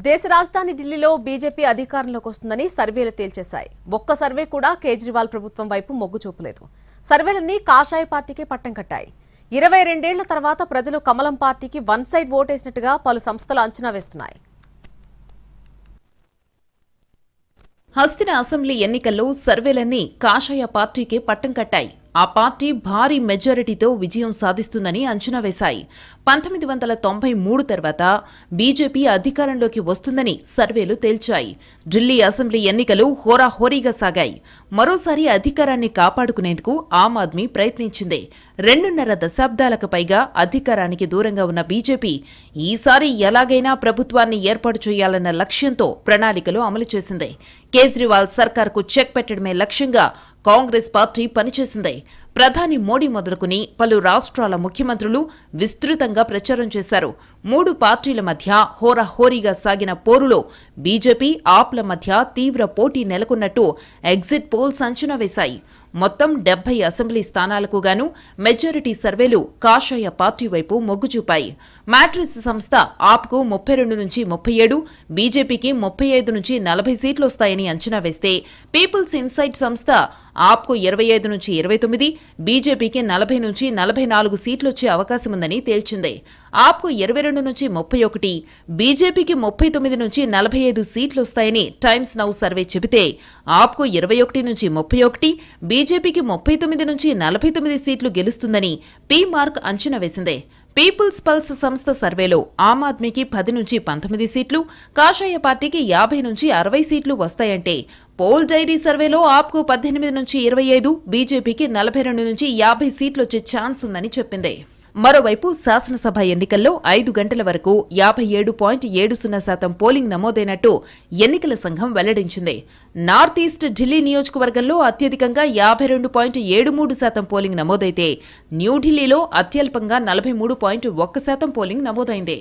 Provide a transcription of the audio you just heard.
దేశ రాజధాని ఢిల్లీలో బీజేపీ అధికారంలోకి వస్తుందని సర్వేలు తేల్చేశాయి. ఒక్క సర్వే కూడా కేజ్రీవాల్ ప్రభుత్వం వైపు మొగ్గు చూపలేదు. సర్వేలన్నీ కాషాయ పార్టీకే పట్టం కట్టాయి. 22 ఏళ్ల తర్వాత ప్రజలు కమలం పార్టీకి వన్ సైడ్ ఓటేసినట్టుగా పలు సంస్థలు అంచనా వేస్తున్నాయి. హస్తిన అసెంబ్లీ ఎన్నికల్లో సర్వేలన్నీ కాషాయ పార్టీకే పట్టం కట్టాయి. ఆ పార్టీ భారీ మెజారిటీతో విజయం సాధిస్తుందని అంచనా వేశాయి. 1993 తర్వాత బీజేపీ అధికారంలోకి వస్తుందని సర్వేలు తేల్చాయి. ఢిల్లీ అసెంబ్లీ ఎన్నికలు హోరాహోరీగా సాగాయి. మరోసారి అధికారాన్ని కాపాడుకునేందుకు ఆమ్ ఆద్మీ ప్రయత్నించింది. 2.5 దశాబ్దాలకు పైగా అధికారానికి దూరంగా ఉన్న బీజేపీ ఈసారి ఎలాగైనా ప్రభుత్వాన్ని ఏర్పాటు చేయాలన్న లక్ష్యంతో ప్రణాళికలు అమలు చేసింది. కేజ్రీవాల్ సర్కార్కు చెక్ పెట్టడమే లక్ష్యంగా కాంగ్రెస్ పార్టీ పనిచేసింది. ప్రధాని మోడీ మొదలుకుని పలు రాష్ట్రాల ముఖ్యమంత్రులు విస్తృతంగా ప్రచారం చేశారు. 3 పార్టీల మధ్య హోరాహోరీగా సాగిన పోరులో బీజేపీ, ఆప్ల మధ్య తీవ్ర పోటీ నెలకొన్నట్టు ఎగ్జిట్ పోల్స్ అంచనా వేశాయి. మొత్తం 70 అసెంబ్లీ స్థానాలకు గాను మెజారిటీ సర్వేలు కాషాయ పార్టీ వైపు మొగ్గు చూపాయి. మ్యాట్రిస్ సంస్థ ఆప్కు 32 నుంచి 37, బీజేపీకి 35 నుంచి 40 సీట్లు వస్తాయని అంచనా వేస్తే, పీపుల్స్ ఇన్సైట్ సంస్థ ఆప్కు 25 నుంచి 29, బీజేపీకి 40 నుంచి 44 సీట్లొచ్చే అవకాశముందని తేల్చింది. ఆప్కు 22 నుంచి 31, బీజేపీకి 39 నుంచి 45 సీట్లొస్తాయని టైమ్స్ నౌ సర్వే చెబితే, ఆప్కు 21 నుంచి 31, బీజేపీకి 39 నుంచి 49 సీట్లు గెలుస్తుందని పీ మార్క్ అంచనా వేసింది. పీపుల్స్ పల్స్ సంస్థ సర్వేలో ఆమ్ ఆద్మీకి 10 నుంచి 19 సీట్లు, కాషాయ పార్టీకి 50 నుంచి 60 సీట్లు వస్తాయంటే, పోల్ డైరీ సర్వేలో ఆప్కు 18 నుంచి 25, బీజేపీకి 42 నుంచి 50 సీట్లొచ్చే ఛాన్స్ ఉందని చెప్పింది. మరోవైపు శాసనసభ ఎన్నికల్లో 5 గంటల వరకు 57.70% పోలింగ్ నమోదైనట్టు ఎన్నికల సంఘం వెల్లడించింది. నార్త్ ఈస్ట్ ఢిల్లీ నియోజకవర్గంలో అత్యధికంగా 52.73% పోలింగ్ నమోదైతే, న్యూఢిల్లీలో అత్యల్పంగా 43.1% పోలింగ్ నమోదైంది.